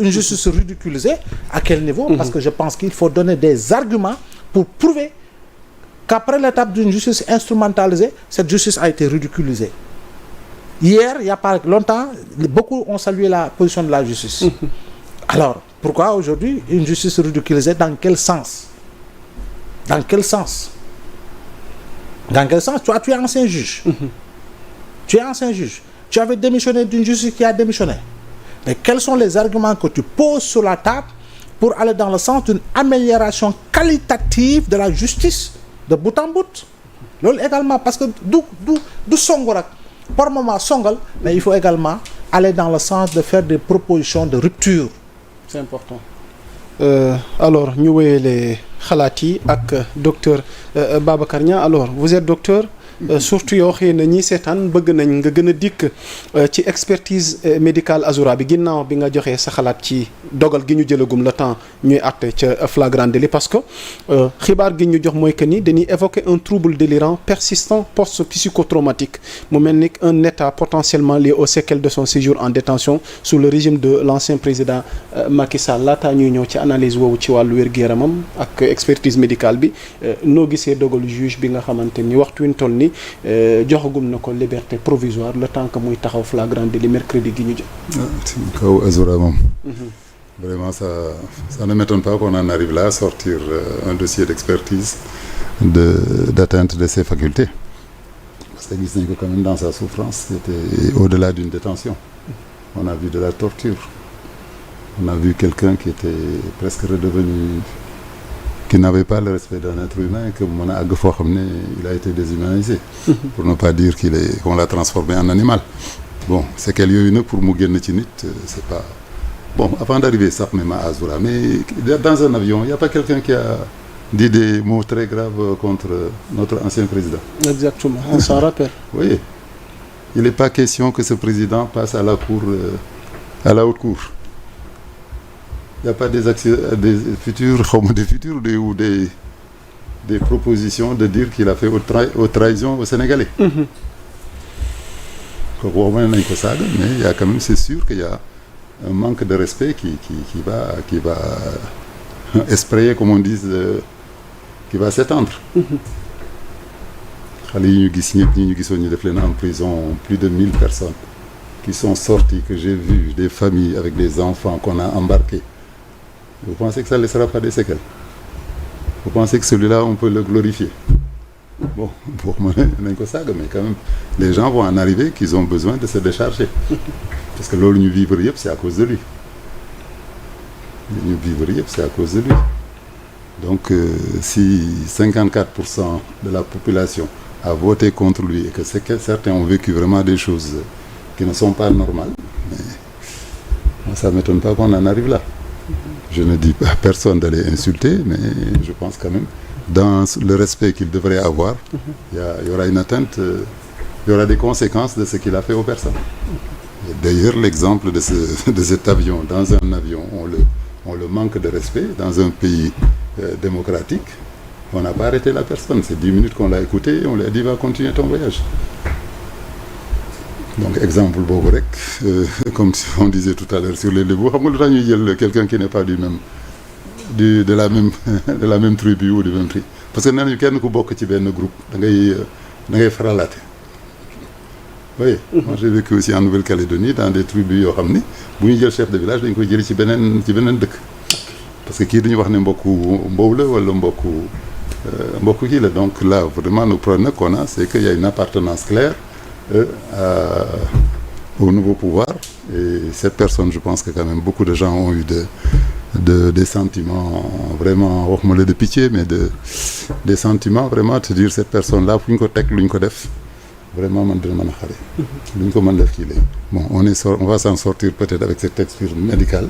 une justice ridiculisée, à quel niveau? Parce que je pense qu'il faut donner des arguments pour prouver qu'après l'étape d'une justice instrumentalisée, cette justice a été ridiculisée. Hier, il n'y a pas longtemps, beaucoup ont salué la position de la justice. Alors, pourquoi aujourd'hui une justice ridiculisée? Dans quel sens? Dans quel sens? Dans quel sens? Toi, tu es ancien juge. Tu es ancien juge. Tu avais démissionné d'une justice qui a démissionné. Mais quels sont les arguments que tu poses sur la table pour aller dans le sens d'une amélioration qualitative de la justice de bout en bout? Loolu également, parce que du songu rek par moment songal, mais il faut également aller dans le sens de faire des propositions de rupture. C'est important. Alors ñu wéyale xalaat yi ak docteur Babacar Niang. Alors vous êtes docteur. Surtout yoo xëy na ñi seetaan bëgg nañ nga gën a dikk ci expertise médicale Azoura bi ginnaaw bi nga joxee sa xalaat ci dogal gi ñu jëlagum le temps ñuy àtte ca flagrant délit parce que xibaar gi ñu jox mooy que ni dañuy évoquer un trouble délirant persistant post-psychotraumatique mu mel ni un état potentiellement lié aux séquelles de son séjour en détention sous le régime de l'ancien président Macky Sall. Laataa ñuy ñëw ci analyse woowu ci wàllu wér-gu-yaramam ak expertise médicale bi noo gisee dogalu juge bi nga xamante ni waxtu wi ñu toll ni joxagum na ko liberté provisoire le temps que muy taxaw flagrant délit mercredi gi ñu jëm. ci kaw Azoura moom. Vraiment ça ne m'étonne pas qu'on en arrive là à sortir un dossier d'expertise d'atteinte de ses facultés. Parce que gis nañ ko quand même dans sa souffrance, c'était au-delà d'une détention. On a vu de la torture. On a vu quelqu'un qui était presque redevenu, qui n'avait pas le respect d'un être humain, que mën a àgg foo xam ne il a été déshumanisé. Pour ne pas dire qu'on l'a transformé en animal. Bon, c'est qu'elle yooyu nag pour mu génn ci nit, c'est pas bon. Avant d'arriver sax même à Azoura, mais dans un avion, il y a pas quelqu'un qui a dit des mots très graves contre notre ancien président. Exactement, on s'en rappelle. Oui, il n'est pas question que ce président passe à la cour, à la haute cour. Il n'y a pas des futurs ou des propositions de dire qu'il a fait aux trahisons aux Sénégalais. Mais il y a quand même, c'est sûr qu'il y a un manque de respect qui va esprayer, comme on dit, qui va s'étendre. Xale yi ñu gis ñëpp ñi ñu gisoon ñu def leen en prison, plus de 1000 personnes qui sont sorties, que j'ai vu, des familles avec des enfants qu'on a embarqués. Vous pensez que ça ne laissera pas des séquelles? Vous pensez que celui-là, on peut le glorifier? Bon, pour moi, mais quand même, les gens vont en arriver qu'ils ont besoin de se décharger. Parce que l'eau ñu vivre yëpp, c'est à cause de lui. Ñu vivre yëpp, c'est à cause de lui. Donc, si 54% de la population a voté contre lui et que certains ont vécu vraiment des choses qui ne sont pas normales, mais ça ne m'étonne pas qu'on en arrive là. Je ne dis pas à personne d'aller insulter, mais je pense quand même, dans le respect qu'il devrait avoir, il y aura une atteinte, il y aura des conséquences de ce qu'il a fait aux personnes. Et d'ailleurs, l'exemple de cet avion, dans un avion, on le manque de respect, dans un pays démocratique, on n'a pas arrêté la personne. C'est 10 minutes qu'on l'a écouté, on lui a dit va continuer ton voyage. Donc exemple boobu rek comme on disait tout à l'heure sur les Lébou, xam nga lu tax ñuy jël quelqu'un qui n'est pas de la même tribu ou du même tri, parce que nee nañu kenn ku bokk ci benn groupe da ngay faralaate. Oui, moi j'ai vécu aussi en Nouvelle-Calédonie dans des tribus yoo xam ni bu ñu jël chef de village dañ koy jëli ci beneen dëkk, parce que kii duñu wax ne mbokku Mbow la wala mbokku kii la. Donc là vraiment le problème qu'on a, c'est qu'il y a une appartenance claire au nouveau pouvoir, et cette personne, je pense que quand même beaucoup de gens ont eu des sentiments vraiment, waxuma la de pitié, mais des sentiments vraiment de dire cette personne là fu ñu ko teg lu ñu ko def vraiment man dina mën a xale lu ñu ko mën def kii léegi. Bon, on va s'en sortir peut-être avec cette expertise médicale,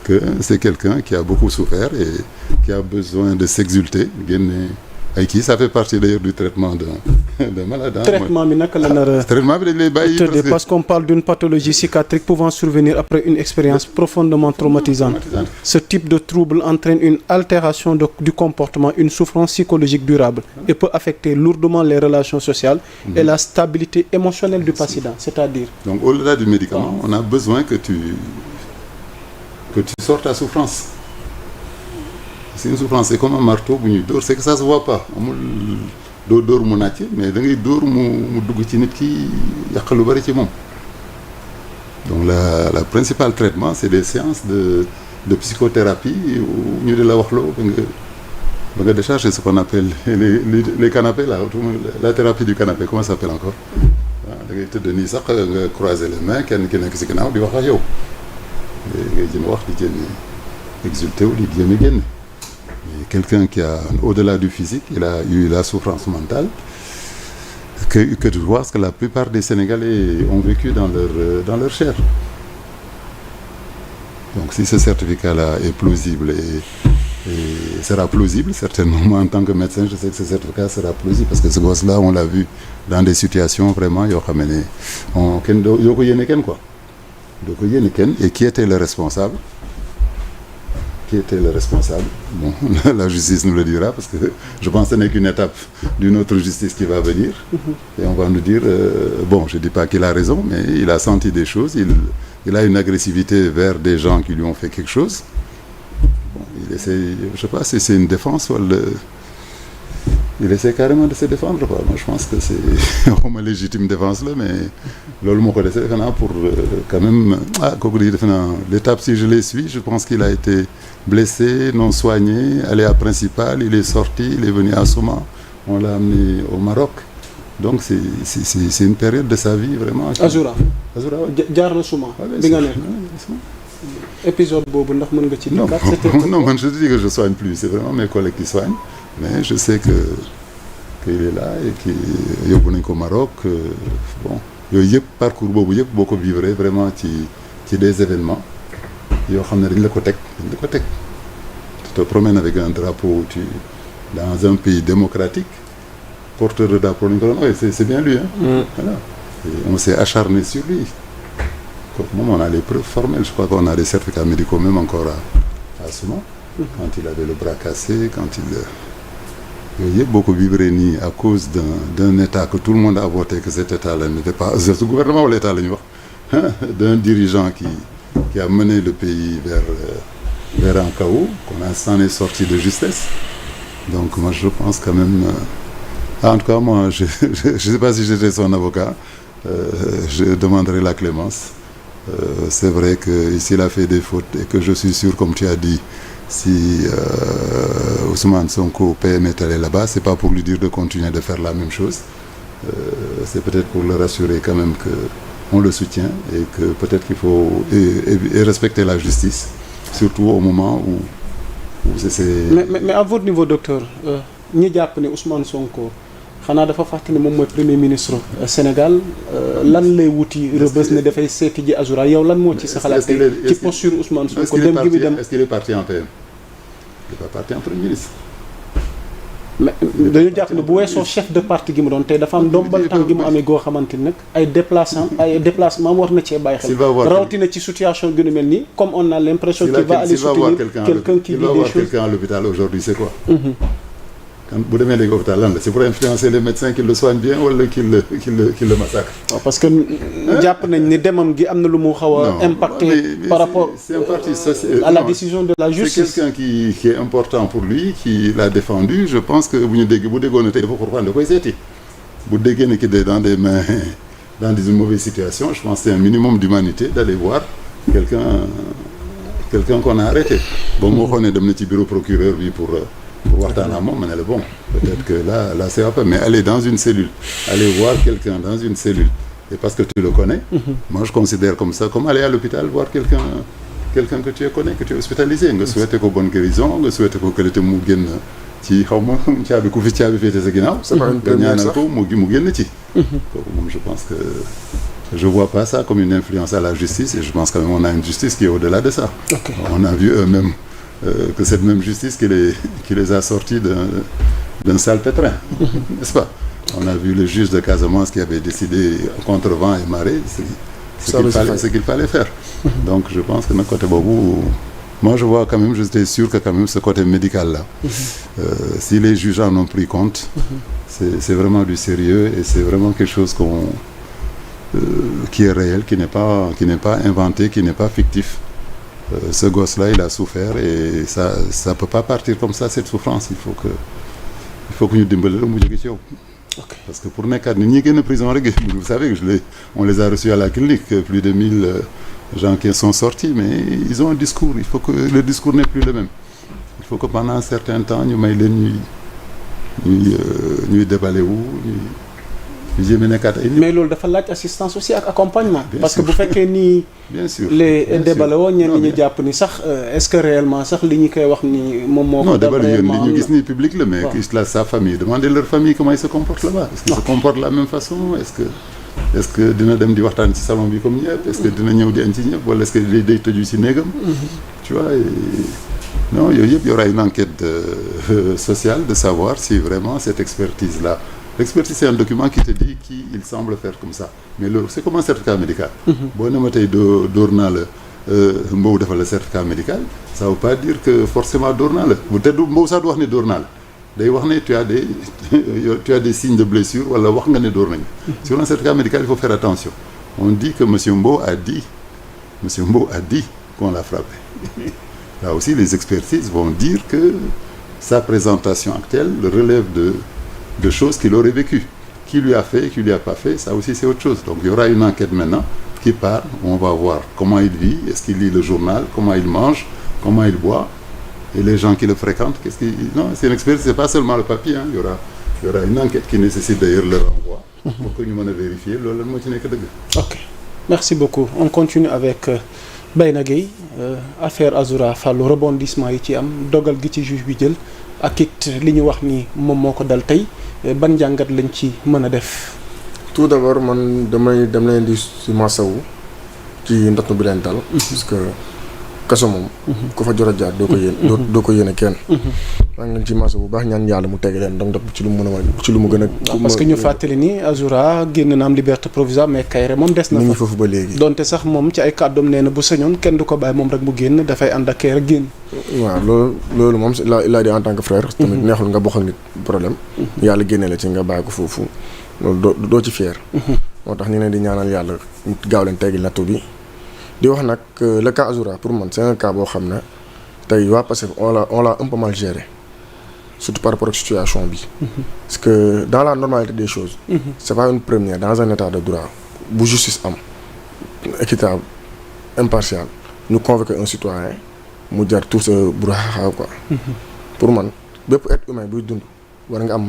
que c'est quelqu'un qui a beaucoup souffert et qui a besoin de s'exulter, génne ay kii. Ça fait partie d'ailleurs du traitement d'un malade. Traitement bi naka la nar a traitement bi dañ lay bàyyi parce qu'on parle d'une pathologie psychiatrique pouvant survenir après une expérience profondément traumatisante. Ce type de trouble entraîne une altération du comportement, une souffrance psychologique durable et peut affecter lourdement les relations sociales et la stabilité émotionnelle du patient, c'est-à-dire. Donc au-delà du médicament, on a besoin que que tu sors ta souffrance. C'est une souffrance, c'est comme un marteau bu ñuy dóor, c'est que ça se voit pas amul dóor mu nàcc mais da ngay dóor mu dugg ci nit ki yàq lu bari ci moom. Donc la principal traitement c'est des séances de psychothérapie où ñu di la wax loo ba nga décharger ce qu'on appelle les canapés là, la thérapie du canapé, comment ça s'appelle encore? waaw da ngay tëdd nii sax nga croiser les mains kenn ki nekk ci ginnaaw di wax ak yow ngay jëm wax di jéem exulté wu di jéem génn. Mais quelqu'un qui a au-delà du physique, il a eu la souffrance mentale que je vois ce que la plupart des Sénégalais ont vécu dans leur chair. Donc si ce certificat-là est plausible et sera plausible, certainement moi en tant que médecin je sais que ce certificat sera plausible parce que ce gosse-là on l'a vu dans des situations vraiment yoo xam ne kenn doo ko yéene kenn quoi doo ko yéene kenn. Et qui était le responsable? Bon, la justice nous le dira parce que je pense que ce n'est qu'une étape d'une autre justice qui va venir et on va nous dire bon, je dis pas qu'il a raison mais il a senti des choses, il a une agressivité vers des gens qui lui ont fait quelque chose. Bon, il essaie, je sais pas si c'est une défense ou il essaie carrément de se défendre quoi. Moi je pense que c'est une légitime défense là, mais loolu moo ko dese defe naa pour quand même kooku di defe naa l'étape si je les suis, je pense qu'il a été blessé, non soigné, allé à Principal, il est sorti, il est venu à Souma, on l'a amené au Maroc. Donc c'est une période de sa vie vraiment. Azoura jaar na Souma bi nga nekk épisode boobu ndax mën nga ci dikkaat? Non, man je te dis que je soigne plus, c'est vraiment mes collègues qui soignent, mais je sais qu'il est là et que yóbbu nañ ko Maroc. Bon yooyu yëpp parcours boobu yëpp boo ko vivre vraiment ci des événements yoo xam ne dañ la ko teg tu te promènes avec un drapeau dans un pays démocratique porteur de drapeau lañ ko doon oui c'est bien lui hein. Voilà. Et on s'est acharné sur lui. Moom on a les preuves formelles, je crois qu'on a des certificats médicaux même encore à Souma quand il avait le bras cassé, quand yooyu yëpp boo ko vivre nii à cause d'un état que tout le monde a voté que cet état-là n'était pas ce gouvernement wala état la ñu wax d'un dirigeant qui a mené le pays vers un chaos qu'on s'en est sorti de justesse. Donc moi je pense quand même en tout cas moi je sais pas si j'étais son avocat je demanderai la clémence. C'est vrai que s'il a fait des fautes et que je suis sûr comme tu as dit si Ousmane Sonko PM est allé là-bas, c'est pas pour lui dire de continuer de faire la même chose, c'est peut-être pour le rassurer quand même que on le soutient et que peut-être qu'il faut et respecter la justice, surtout au moment où c'est mais à votre niveau docteur ñi jàpp ne Ousmane Sonko xanaa dafa fàttali ne moom mooy premier ministre Sénégal lan lay wuti Rebeuss ne dafay seeti ji Azoura yow lan moo ci sa xalaat ci posture Ousmane Sonko dem gi mu dem. Est-ce qu'il est parti en PM? Il est pas parti en premier ministre. mais dañu jàpp ne bu weesoo chef de parti gi mu doon tey dafa am ndombal tànk gi mu amee goo xamante ni nag ay déplacement war na cee bàyyi xel. rawatina ci situation gi nu mel nii comme on a l'impression qu'il va aller soutenir quelqu'un qui dit des choses. Il va voir quelqu'un à l'hôpital aujourd'hui, c'est quoi? Bu demee léegi hôpital lan la c'est pour influencer les médecins qui le soignent bien wala qui le massacre. Parce que jàpp nañ ni demam gi am na lu mu xaw a impacté par rapport à la décision de la justice. C'est quelqu'un qui est important pour lui, qui l'a défendu. Je pense que bu déggoon tey dafa xurfaan da koy seeti bu déggee ne ki est dans des mains dans une mauvaise situation, je pense que c'est un minimum d'humanité d'aller voir quelqu'un qu'on a arrêté. Bon moo waxoon ne dem na ci bureau procureur bi pour waxtaan ak moom ma ne la bon peut-être que là c'est un peu mais aller dans une cellule, aller voir quelqu'un dans une cellule et parce que tu le connais, moi je considère comme ça comme aller à l'hôpital voir quelqu'un que tu connais, que tu es hospitalisé, nga souhaité ko bonne guérison, nga souhaité ko qualité mu génn ci xaw ma caabi ku fi caabi féete sa ginnaaw nga ñaanal ko mu génn ci kooku moom je pense que je vois pas ça comme une influence à la justice et je pense quand même on a une justice qui est au-delà de ça. Okay. On a vu eux-mêmes que cette même justice qui les a sortis d'un sale pétrin, n'est-ce pas? On a vu le juge de Casamance qui avait décidé contre vent et marée ce qu'il fallait faire. Donc je pense que notre côté boobu moi je vois quand même, j'étais sûr que quand même ce côté médical là si les juges en ont pris compte c'est vraiment du sérieux et c'est vraiment quelque chose qui est réel, qui n'est pas inventé, qui n'est pas fictif. ce gosse-là il a souffert et ça peut pas partir comme ça cette souffrance il faut que ñu dimbali la mu jóge ci yow. Parce que pour nekkaat nit ñi génn prison rek vous savez que on les a reçus à la clinique plus de 1000 gens qui sont sortis mais ils ont un discours il faut que le discours n'est plus le même il faut que pendant un certain temps ñu may leen ñuy déballer wu ñu jéem a nekkaat ay nit. mais loolu dafa laaj assistance aussi ak accompagnement. Bien parce sûr. que bu fekkee ni. bien sûr les déballe woo ñenn ñi jàpp ni sax est-ce que réellement sax li ñu koy wax ni moom moo. non déballe yéen li ñu gis ni ni public la mais la sa famille demandez leur famille comment ils se comportent là-bas. est-ce qu'ils se comportent de la même façon est-ce que dina dem di waxtaan ci salon bi comme ñëpp est-ce que dina ñëw di añ ci ñëpp wala est-ce que day tëju ci néegam. tu vois non yooyu yëpp y aura une enquête sociale de savoir si vraiment cette expertise-là. L'expertise c'est un document qui te dit qu'il semble faire comme ça mais loolu c'est comme un certificat médical. boo ne ma tey dóor naa la Mbow defal la certificat médical ça veut pas dire que forcément dóor naa la bu tedd Mbow sax du wax ne dóor naa la day wax ne tu as des signes de blessure wala wax nga ne dóor nañu. sur un certificat médical il faut faire attention on dit que monsieur Mbow a dit qu'on l'a frappé. Là aussi les expertises vont dire que sa présentation actuelle relève de choses qu'il aurait vécues. Qui lui a fait, qui lui a pas fait, ça aussi c'est autre chose. Donc il y aura une enquête maintenant qui part, où on va voir comment il vit, est-ce qu'il lit le journal, comment il mange, comment il boit, et les gens qui le fréquentent, Non, c'est une expérience, c'est pas seulement le papier, hein. Il y aura une enquête qui nécessite d'ailleurs le renvoi, pour que ñu mën a vérifier loolu lan moo ci nekk dëgg. Ok, merci beaucoup. On continue avec Bayna Gueye, affaire Azoura Fallou, rebondissement yi ci am, dogal gi ci juge bi jël, ak it li ñu wax ni moom moo ko dal tey ban jàngat lañ ci mën a def. tout d'abord man dem leen di si masawu ci ndox bi leen dal. parce que kaso moom. ku fa jot a jaar doo ko yéen. doo ko yéene kenn. maa ngi leen ci masawu bu baax ñaan yàlla mu tege leen ndam ci lu mu mën a ci lu mu gën a. parce que ñu fàttali ni Azoura génn na am liberté provisoire mais Kairé moom des na fa. ngi foofu ba léegi. donte sax moom ci ay kàddoom nee na bu sañoon kenn du ko bàyyi moom rek mu génn dafay ànd ak Kairé génn. waaw loolu moom il a dit en tant que frère. tamit neexul nga bokk ak nit problème. yàlla génne la ci nga bàyyi ko foofu loolu doo ci fier. moo tax ñu leen di ñaanal yàlla gaaw leen teggi nattu bi. di wax nag le cas Azoura pour man c'est un cas boo xam ne tey waa Pastef on l'a un peu mal géré surtout par rapport ak situation bi. parce que dans la normalité des choses. c'est pas une première dans un état de droit bu justice am équitable impartial ñu convoquer un citoyen mu jar tout ce brouhaha quoi. pour man bépp être humain buy dund war nga am